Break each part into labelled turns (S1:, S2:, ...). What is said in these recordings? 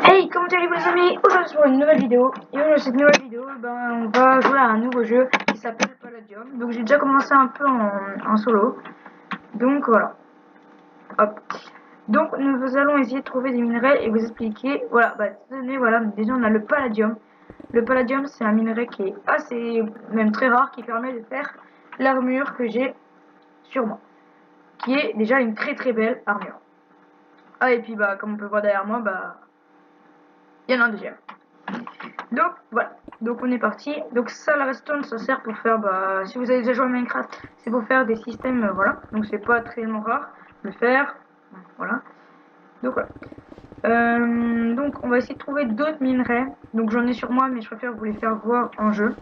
S1: Hey, comment allez-vous les amis? Aujourd'hui pour une nouvelle vidéo. Et aujourd'hui cette nouvelle vidéo, on va jouer à un nouveau jeu qui s'appelle Palladium. Donc j'ai déjà commencé un peu en solo. Donc voilà. Hop. Donc nous allons essayer de trouver des minerais et vous expliquer. Voilà, voilà, déjà on a le Palladium. Le Palladium c'est un minerai qui est assez, même très rare, qui permet de faire l'armure que j'ai sur moi. Qui est déjà une très très belle armure. Ah et puis comme on peut voir derrière moi, il y en a un deuxième. Donc voilà, donc on est parti. Donc ça, la redstone, ça sert pour faire, si vous avez déjà joué à Minecraft, c'est pour faire des systèmes, voilà. Donc c'est pas tellement rare de le faire, voilà. Donc voilà. Donc on va essayer de trouver d'autres minerais. Donc j'en ai sur moi, mais je préfère vous les faire voir en jeu.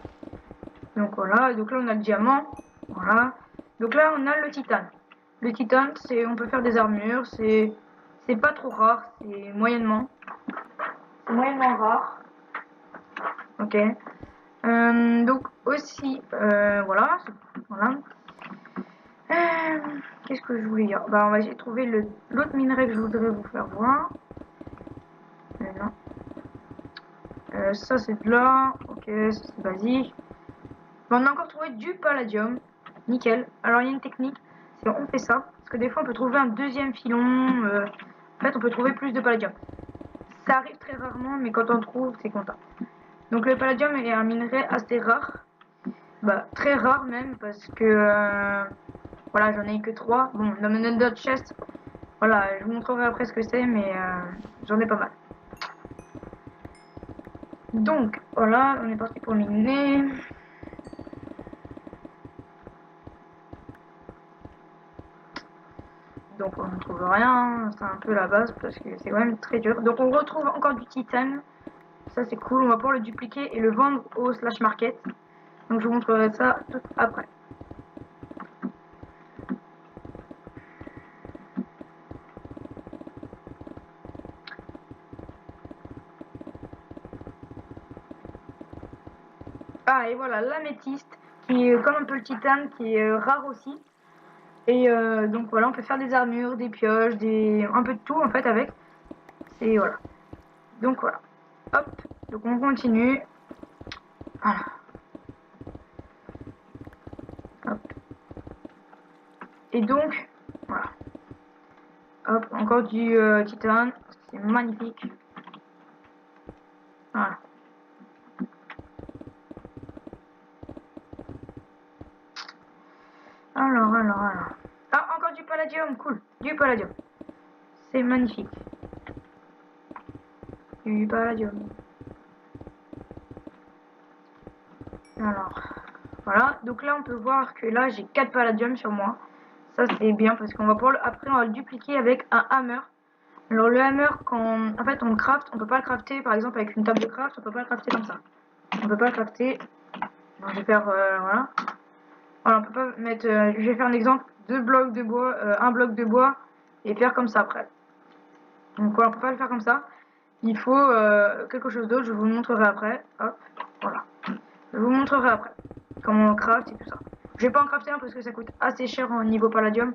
S1: Donc voilà, donc là on a le diamant, voilà. Donc là on a le titane. Le titane, c'est, on peut faire des armures, c'est pas trop rare, c'est moyennement rare. Ok. Donc aussi, voilà. Qu'est-ce que je voulais dire? On va essayer de trouver l'autre minerai que je voudrais vous faire voir. Non. Ça c'est de là. Ok, ça c'est basique. On a encore trouvé du palladium. Nickel. Alors il y a une technique, c'est on fait ça. Parce que des fois on peut trouver un deuxième filon. En fait on peut trouver plus de palladium. Ça arrive très rarement, mais quand on trouve, c'est content. Donc le palladium est un minerai assez rare. Très rare même, parce que voilà, j'en ai que 3. Bon, dans mon Under Chest, voilà, je vous montrerai après ce que c'est, mais j'en ai pas mal. Donc, voilà, on est parti pour miner. Donc, on ne trouve rien, c'est un peu la base, parce que c'est quand même très dur. Donc, on retrouve encore du titane. Ça, c'est cool, on va pouvoir le dupliquer et le vendre au slash market. Donc, je vous montrerai ça tout après. Ah, et voilà, l'améthyste, qui est comme un peu le titane, qui est rare aussi. Et donc voilà, on peut faire des armures, des pioches, un peu de tout en fait avec. Et voilà. Donc voilà. Hop. Donc on continue. Voilà. Hop. Et donc, voilà. Hop, encore du titane. C'est magnifique. Voilà. Alors. Ah, encore du palladium, cool. Du palladium. C'est magnifique. Du palladium. Alors, voilà. Donc là, on peut voir que là, j'ai 4 palladium sur moi. Ça, c'est bien parce qu'on va pouvoir après, on va le dupliquer avec un hammer. Alors le hammer, quand en fait on le craft, on peut pas le crafter par exemple avec une table de craft, on peut pas le crafter comme ça. On peut pas le crafter. Donc, je vais faire voilà. Voilà, on peut pas mettre. Je vais faire un exemple, 2 blocs de bois, un bloc de bois et faire comme ça après. Donc voilà, on peut pas le faire comme ça. Il faut quelque chose d'autre. Je vous le montrerai après. Hop, voilà. Je vous montrerai après comment on craft et tout ça. Je vais pas en crafter un parce que ça coûte assez cher au niveau palladium.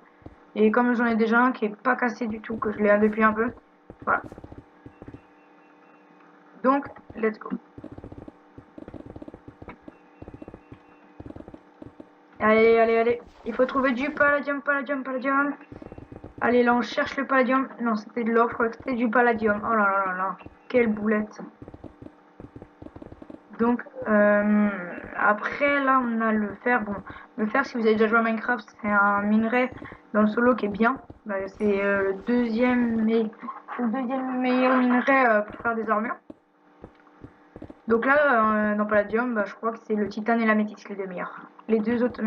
S1: Et comme j'en ai déjà un qui est pas cassé du tout, que je l'ai depuis un peu. Voilà. Donc, let's go. Allez. Il faut trouver du palladium. Allez, là, on cherche le palladium. Non, c'était de l'or, je crois que c'était du palladium. Oh là. Quelle boulette. Donc, après, là, on a le fer. Bon, le fer, si vous avez déjà joué à Minecraft, c'est un minerai dans le solo qui est bien. C'est le deuxième meilleur minerai pour faire des armures. Donc là, dans Palladium, je crois que c'est le titane et l'améthyste les deux meilleurs. Les deux autres,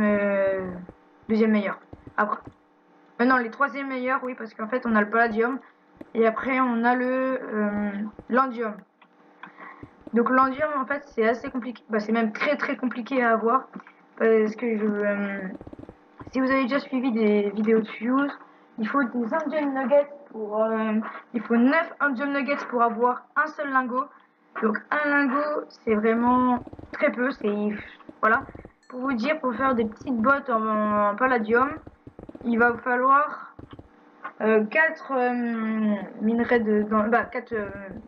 S1: deuxième meilleur. Après, non, les troisième meilleurs, oui, parce qu'en fait, on a le Palladium et après, on a le l'Andium. Donc l'Andium, en fait, c'est assez compliqué. C'est même très compliqué à avoir parce que si vous avez déjà suivi des vidéos de Fuse, il faut des Andium Nuggets il faut 9 Andium Nuggets pour avoir un seul lingot. Donc un lingot, c'est vraiment très peu. Voilà. Pour vous dire, pour faire des petites bottes en palladium, il va vous falloir 4 minerais bah, 4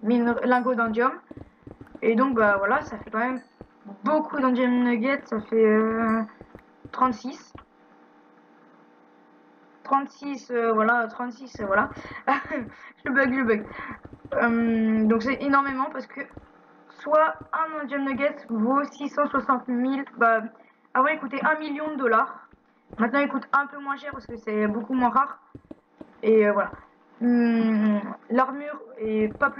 S1: lingots d'indium. Et donc bah voilà, ça fait quand même beaucoup d'indium nuggets, ça fait 36. 36, voilà, 36, voilà. je bug. Donc c'est énormément parce que soit un indium nugget vaut 660 000, bah avant il coûtait 1 million de dollars. Maintenant il coûte un peu moins cher parce que c'est beaucoup moins rare. Et voilà. L'armure est pas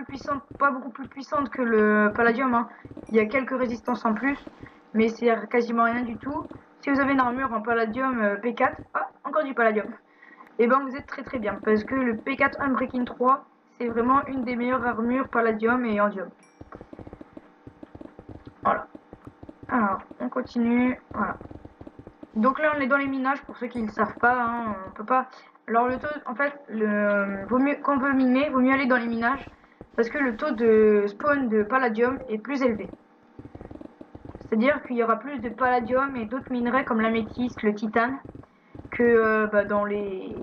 S1: beaucoup plus puissante que le palladium, hein. Il y a quelques résistances en plus, mais c'est quasiment rien du tout. Si vous avez une armure en palladium P4, encore du palladium, et ben vous êtes très bien parce que le P4 Unbreaking 3 c'est vraiment une des meilleures armures palladium et indium. Voilà. Alors on continue. Voilà. Donc là on est dans les minages pour ceux qui ne savent pas, hein, on peut pas. Alors le taux, en fait, vaut mieux quand on veut miner, vaut mieux aller dans les minages parce que le taux de spawn de palladium est plus élevé. C'est-à-dire qu'il y aura plus de palladium et d'autres minerais comme l'améthyste, le titane que dans les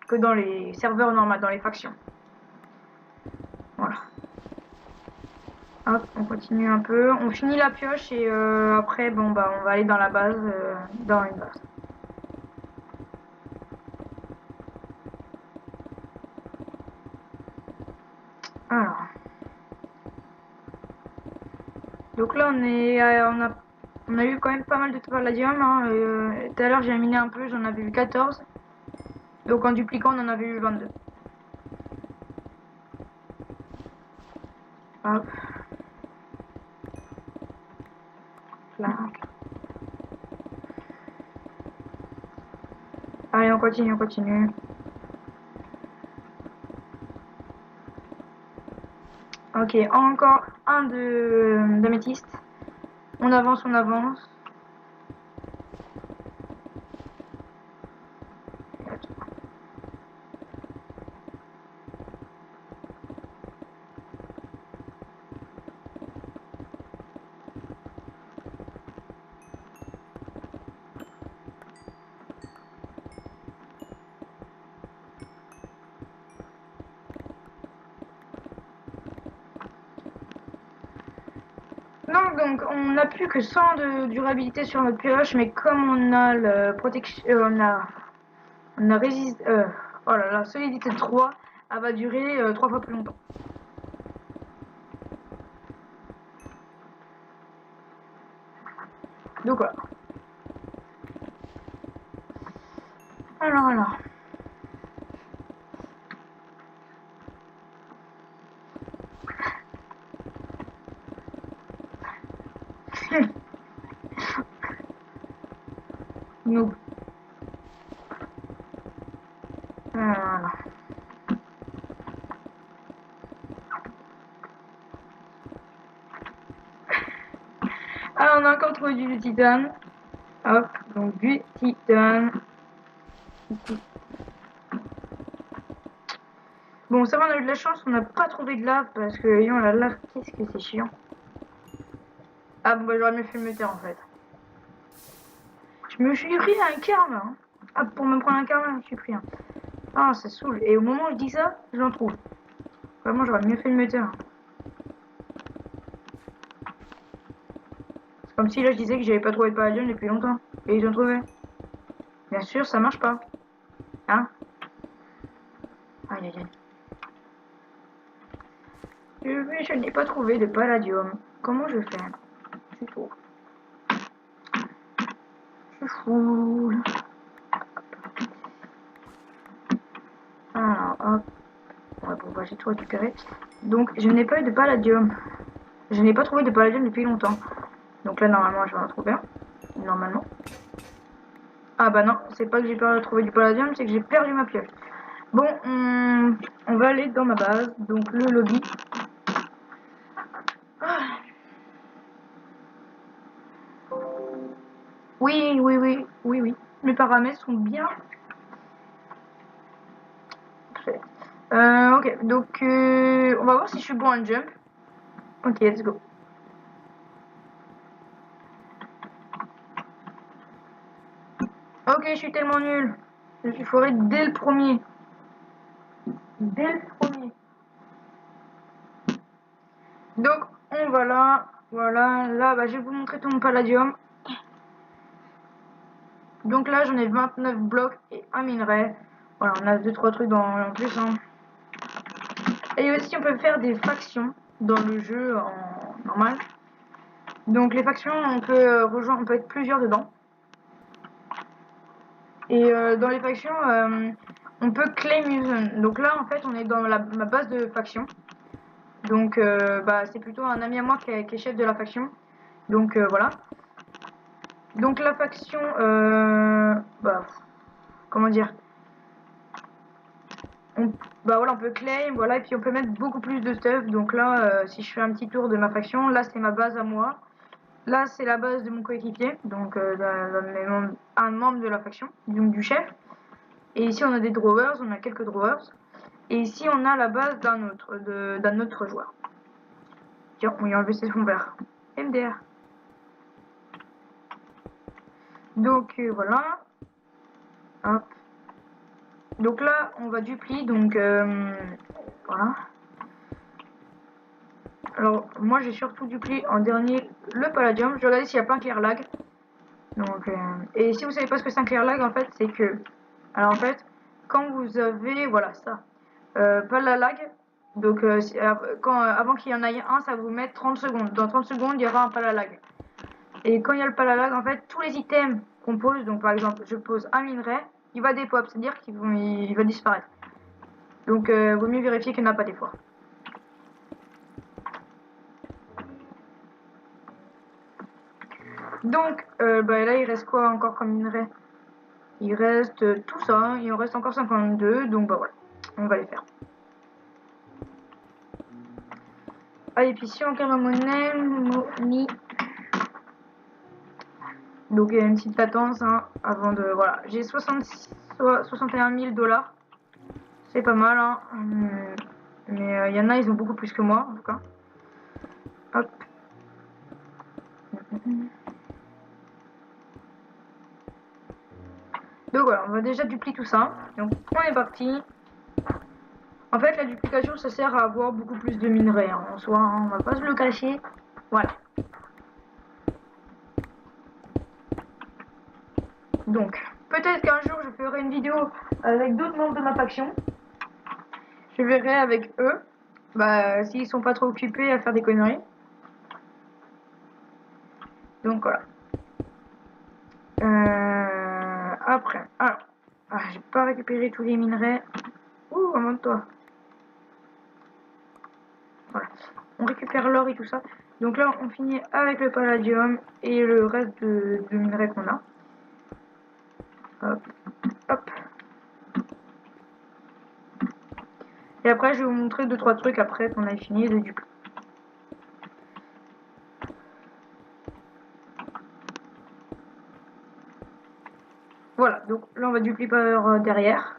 S1: que dans les serveurs normaux, dans les factions. Voilà. Hop, on continue un peu, on finit la pioche et après bon bah on va aller dans la base, dans une base. Alors. Donc là on a eu quand même pas mal de palladium, hein. Tout à l'heure j'ai miné un peu, j'en avais eu 14. Donc en dupliquant on en avait eu 22. Hop. Là. Allez, on continue. Ok, encore un d'améthyste. On avance. Non, donc on n'a plus que 100 de durabilité sur notre pioche, mais comme on a le protection, on a résist, oh là là, solidité 3, elle va durer 3 fois plus longtemps. Donc voilà. Alors. Noob. Voilà. Alors on a encore trouvé du titane. Hop, donc du titane. Bon, ça va, on a eu de la chance, on n'a pas trouvé de lave parce que, voyons, la lave, qu'est-ce que c'est chiant. Ah bon, bah j'aurais mieux fait le meter en fait. Je me suis pris un karma. Hein. Ah, pour me prendre un karma, je me suis pris un. Ah, ça saoule. Et au moment où je dis ça, j'en trouve. Vraiment, j'aurais mieux fait le meter. Hein. C'est comme si là je disais que j'avais pas trouvé de palladium depuis longtemps. Et ils ont trouvé. Bien sûr, ça marche pas. Hein? Aïe. Je n'ai pas trouvé de palladium. Comment je fais? C'est fou. Je suis fou. Alors, hop. Ouais, bon, bah, j'ai tout récupéré. Donc, je n'ai pas eu de palladium. Je n'ai pas trouvé de palladium depuis longtemps. Donc là, normalement, je vais en trouver un. Normalement. Ah bah non, c'est pas que j'ai pas trouvé du palladium, c'est que j'ai perdu ma pioche. Bon, on va aller dans ma base, donc le lobby. Ah. Oui. Mes paramètres sont bien. Ok, donc on va voir si je suis bon en jump. Ok, let's go. Ok, je suis tellement nul. Je suis foiré dès le premier. dès le premier. Donc on va là, voilà, là bah, je vais vous montrer tout mon palladium. Donc là j'en ai 29 blocs et un minerai. Voilà, on a 2-3 trucs en plus. Hein. Et aussi on peut faire des factions dans le jeu en normal. Donc les factions on peut rejoindre, on peut être plusieurs dedans. Et dans les factions on peut claim une. Donc là en fait on est dans ma base de faction. Donc bah, c'est plutôt un ami à moi qui est chef de la faction. Donc voilà. Donc la faction, bah, comment dire, bah voilà, on peut claim, voilà, et puis on peut mettre beaucoup plus de stuff. Donc là, si je fais un petit tour de ma faction, là c'est ma base à moi. Là c'est la base de mon coéquipier, donc un membre de la faction, donc du chef. Et ici on a des drawers, on a quelques drawers. Et ici on a la base d'un autre joueur. Tiens, on y a enlevé ses fonds verts. MDR. Donc voilà. Hop. Donc là, on va duplier, donc voilà. Alors, moi j'ai surtout duplié en dernier le palladium. Je vais regarder s'il n'y a pas un clear lag. Donc, et si vous savez pas ce que c'est un clear lag, en fait, c'est que. Alors, en fait, quand vous avez. Voilà, ça. Pas la lag. Donc, avant qu'il y en ait un, ça va vous mettre 30 secondes. Dans 30 secondes, il y aura un palalag. Et quand il y a le palalag, en fait, tous les items qu'on pose, donc par exemple, je pose un minerai, il va dépop, c'est-à-dire qu'il va disparaître. Donc, vaut mieux vérifier qu'il n'y en a pas des fois. Donc, bah, là, il reste quoi encore comme minerai? Il reste tout ça, hein. Il en reste encore 52, donc bah voilà, on va les faire. Ah, et puis si on regarde ma monnaie, donc il y a une petite latence hein, avant de. Voilà, j'ai 61 000 $. C'est pas mal, hein. Mais il y en a, ils ont beaucoup plus que moi, en tout cas. Hop. Donc voilà, on va déjà dupliquer tout ça. Donc on est parti. En fait, la duplication, ça sert à avoir beaucoup plus de minerais hein, en soi. Hein, on va pas se le cacher. Voilà. Donc, peut-être qu'un jour, je ferai une vidéo avec d'autres membres de ma faction. Je verrai avec eux. Bah, s'ils sont pas trop occupés à faire des conneries. Donc voilà. Après, alors, j'ai pas récupéré tous les minerais. Ouh, remonte-toi. Voilà. On récupère l'or et tout ça. Donc là, on finit avec le palladium et le reste de minerais qu'on a. Hop, hop. Et après, je vais vous montrer 2-3 trucs après qu'on ait fini de dupliquer. Voilà, donc là, on va dupliquer par derrière.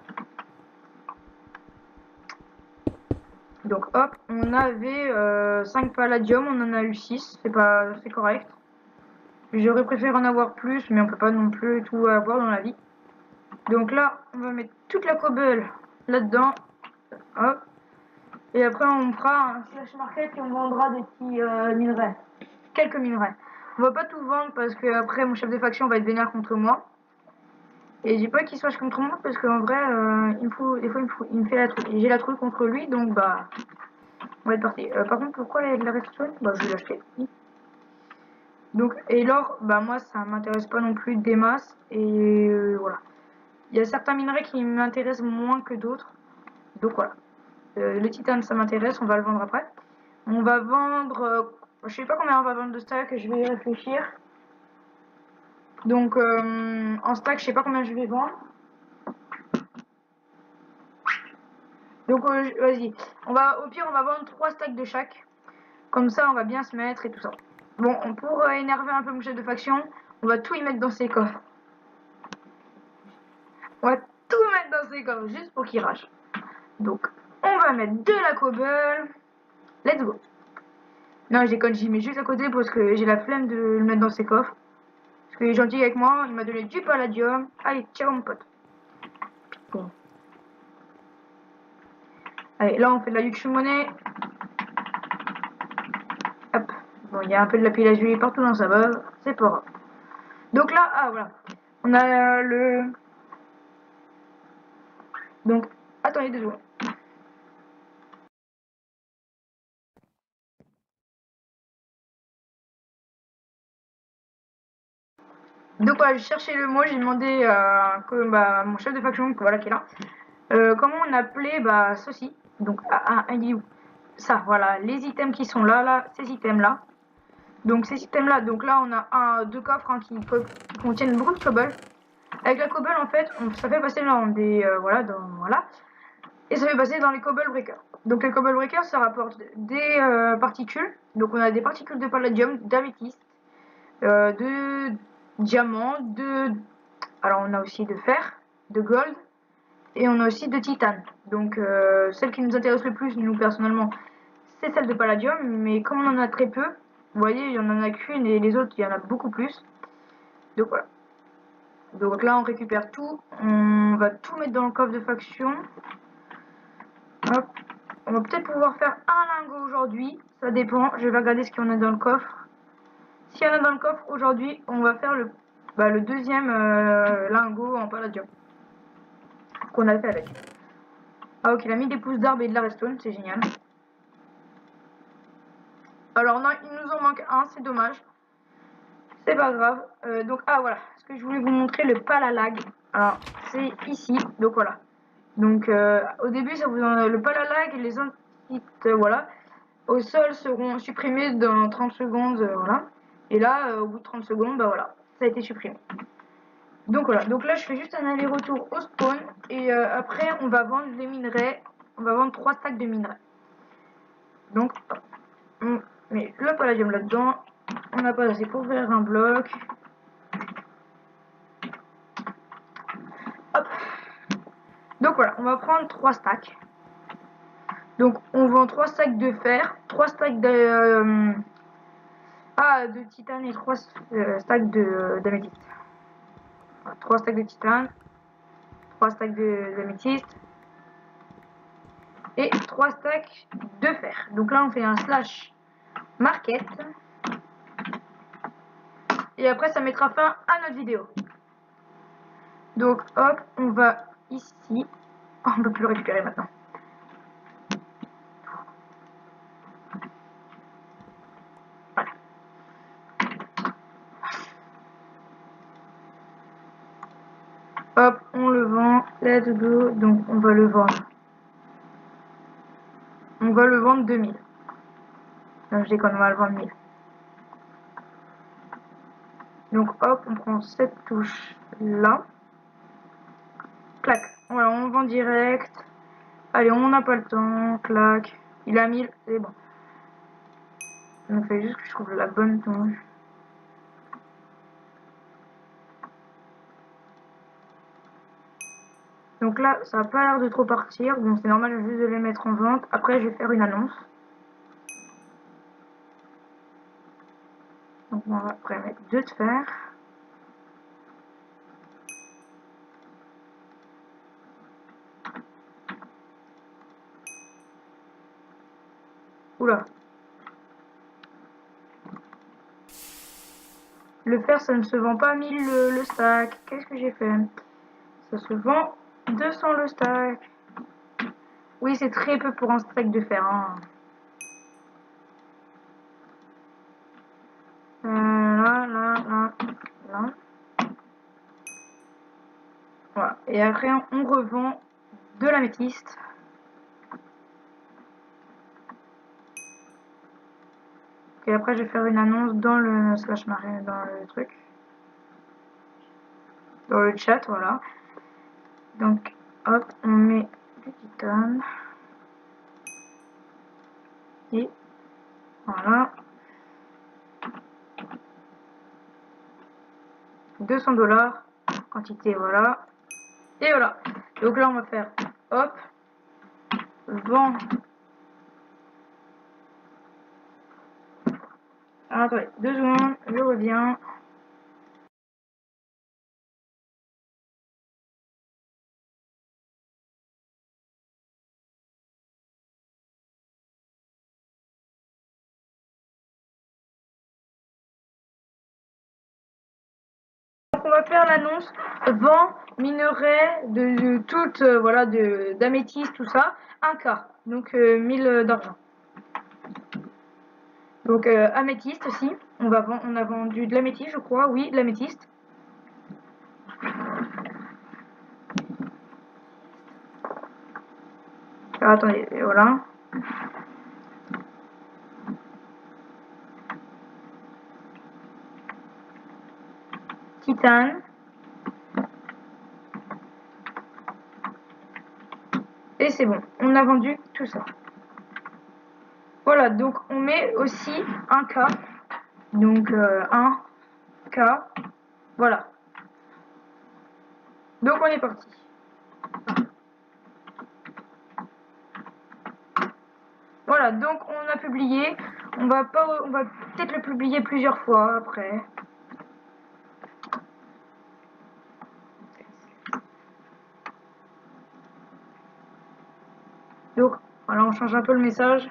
S1: Donc hop, on avait 5 palladium, on en a eu 6, c'est correct. J'aurais préféré en avoir plus, mais on peut pas non plus tout avoir dans la vie. Donc là, on va mettre toute la cobble là-dedans. Hop. Et après, on fera un slash market et on vendra des petits minerais. Quelques minerais. On va pas tout vendre parce que après mon chef de faction va être vénère contre moi. Et j'ai pas qu'il soit contre moi parce qu'en vrai, il me faut, des fois il me fait la truc. Et j'ai la truc contre lui, donc bah, on va être parti. Par contre, pourquoi la redstone? Bah, je vais l'acheter. Donc, et l'or, bah moi ça m'intéresse pas non plus des masses. Et voilà. Il y a certains minerais qui m'intéressent moins que d'autres. Donc voilà. Le titane ça m'intéresse, on va le vendre après. On va vendre, je sais pas combien on va vendre de stack, je vais y réfléchir. Donc en stack, je sais pas combien je vais vendre. Donc vas-y, au pire on va vendre 3 stacks de chaque. Comme ça on va bien se mettre et tout ça. Bon, pour énerver un peu mon chef de faction, on va tout y mettre dans ses coffres. On va tout mettre dans ses coffres juste pour qu'il rage. Donc on va mettre de la cobble. Let's go. Non, j'ai j'y mets juste à côté parce que j'ai la flemme de le mettre dans ses coffres. Parce qu'il est gentil avec moi, il m'a donné du palladium. Allez, ciao mon pote. Bon. Allez, là on fait de la Yukshu monnaie. Hop. Bon, il y a un peu de lapis lazuli partout dans sa base. C'est pas grave. Donc là, ah voilà. On a le... Donc, attendez 2 secondes. Donc voilà, j'ai cherché le mot, j'ai demandé à mon chef de faction, voilà, qui est là, comment on appelait ceci. Donc, il est où? Ça, voilà, les items qui sont là, ces items-là. Donc ces items-là, donc là on a deux coffres qui contiennent beaucoup de cobble. Avec la cobble en fait, ça fait passer dans des voilà, et ça fait passer dans les cobble breakers. Donc les cobble breakers, ça rapporte des particules. Donc on a des particules de palladium, d'améthyste, de diamant, alors on a aussi de fer, de gold, et on a aussi de titane. Donc celle qui nous intéresse le plus, nous personnellement, c'est celle de palladium, mais comme on en a très peu, vous voyez, il y en a qu'une et les autres, il y en a beaucoup plus. Donc voilà. Donc là, on récupère tout. On va tout mettre dans le coffre de faction. Hop. On va peut-être pouvoir faire un lingot aujourd'hui. Ça dépend. Je vais regarder ce qu'il y en a dans le coffre. S'il y en a dans le coffre aujourd'hui, on va faire le deuxième lingot en palladium qu'on a fait avec. Ah ok, il a mis des pousses d'arbre et de la redstone, c'est génial. Alors non, il nous en manque un, c'est dommage. C'est pas grave. Donc, voilà. Ce que je voulais vous montrer, le palalag. Alors, c'est ici. Donc, voilà. Donc, au début, le palalag et les antites, voilà, au sol seront supprimés dans 30 secondes, voilà. Et là, au bout de 30 secondes, voilà, ça a été supprimé. Donc, voilà. Donc là, je fais juste un aller-retour au spawn. Et après, on va vendre les minerais. On va vendre 3 stacks de minerais. Donc, on met le palladium là-dedans. On n'a pas assez pour ouvrir un bloc. Hop. Donc voilà, on va prendre 3 stacks. Donc on vend 3 stacks de fer, 3 stacks de titane et 3 stacks d'améthyste. 3 stacks de titane, 3 stacks d'améthyste et 3 stacks de fer. Donc là on fait un slash market. Et après ça mettra fin à notre vidéo. Donc hop, on va ici. Oh, on ne peut plus le récupérer maintenant. Voilà. Hop, on le vend. Let's go. Donc on va le vendre. On va le vendre 2000. Non, je déconne, on va le vendre 1000. Donc hop, on prend cette touche là. Clac. Voilà, on vend direct. Allez, on n'a pas le temps. Clac. Il a 1000, c'est bon. Il fait juste que je trouve la bonne touche. Donc là, ça n'a pas l'air de trop partir. Bon, c'est normal, je vais juste de les mettre en vente. Après, je vais faire une annonce. Donc on va après mettre 2 de fer. Oula. Le fer, ça ne se vend pas 1000 le stack. Qu'est-ce que j'ai fait? Ça se vend 200 le stack. Oui, c'est très peu pour un stack de fer. Hein. Là. Voilà. Et après, on revend de l'améthyste. Et après, je vais faire une annonce dans le slash marine, dans le truc. Dans le chat, voilà. Donc, hop, on met du titane. Et voilà. 200 $. Quantité, voilà. Et voilà. Donc là, on va faire, hop, vend. Alors, attendez, 2 secondes, je reviens. Donc on va faire l'annonce vent, minerai, de toutes, voilà, d'améthyste, tout ça, 1K. Donc 1000 d'argent. Donc améthyste aussi, on a vendu de l'améthyste, je crois, oui, de l'améthyste. Alors, attendez, voilà. Titane. Et c'est bon, on a vendu tout ça. Voilà, donc on met aussi 1K. Donc 1K. Voilà. Donc on est parti. Voilà, donc on a publié. On va peut-être le publier plusieurs fois après. Donc voilà, on change un peu le message.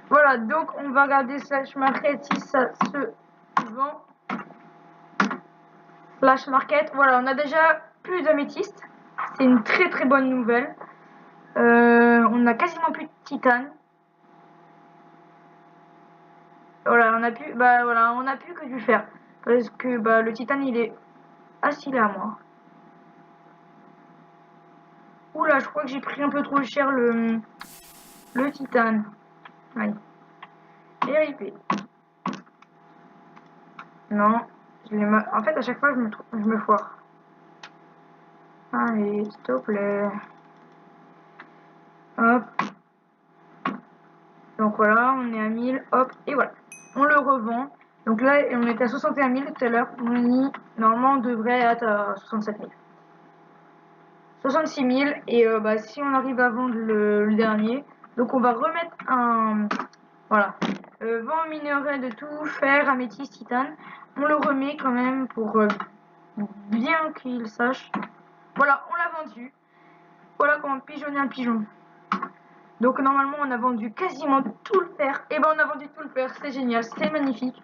S1: Voilà, donc on va regarder slash market si ça se vend. Slash market, voilà, on a déjà plus d'améthyste. C'est une très très bonne nouvelle. On a quasiment plus de titane. Voilà, on a pu, bah voilà, on a plus que du fer. Parce que bah le titane il est assis là à moi. Oula, je crois que j'ai pris un peu trop cher le titane. Allez. Et RIP. Non, en fait à chaque fois je me foire. Allez, s'il te plaît. Hop. Donc voilà, on est à 1000, hop, et voilà. On le revend. Donc là, on était à 61 000 tout à l'heure. Normalement, on devrait être à 67 000. 66 000. Et bah, si on arrive à vendre le dernier, donc on va remettre un... Voilà. Vent minerai de tout, fer, améthyste, titane. On le remet quand même pour bien qu'il sache. Voilà, on l'a vendu. Voilà comment pigeonner un pigeon. Donc normalement on a vendu quasiment tout le fer. Et ben on a vendu tout le fer, c'est génial, c'est magnifique.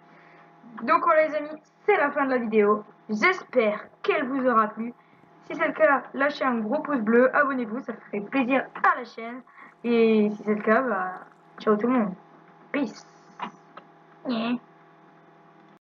S1: Donc voilà les amis, c'est la fin de la vidéo. J'espère qu'elle vous aura plu. Si c'est le cas, lâchez un gros pouce bleu, abonnez-vous, ça ferait plaisir à la chaîne. Et si c'est le cas, bah ciao tout le monde. Peace. Yeah.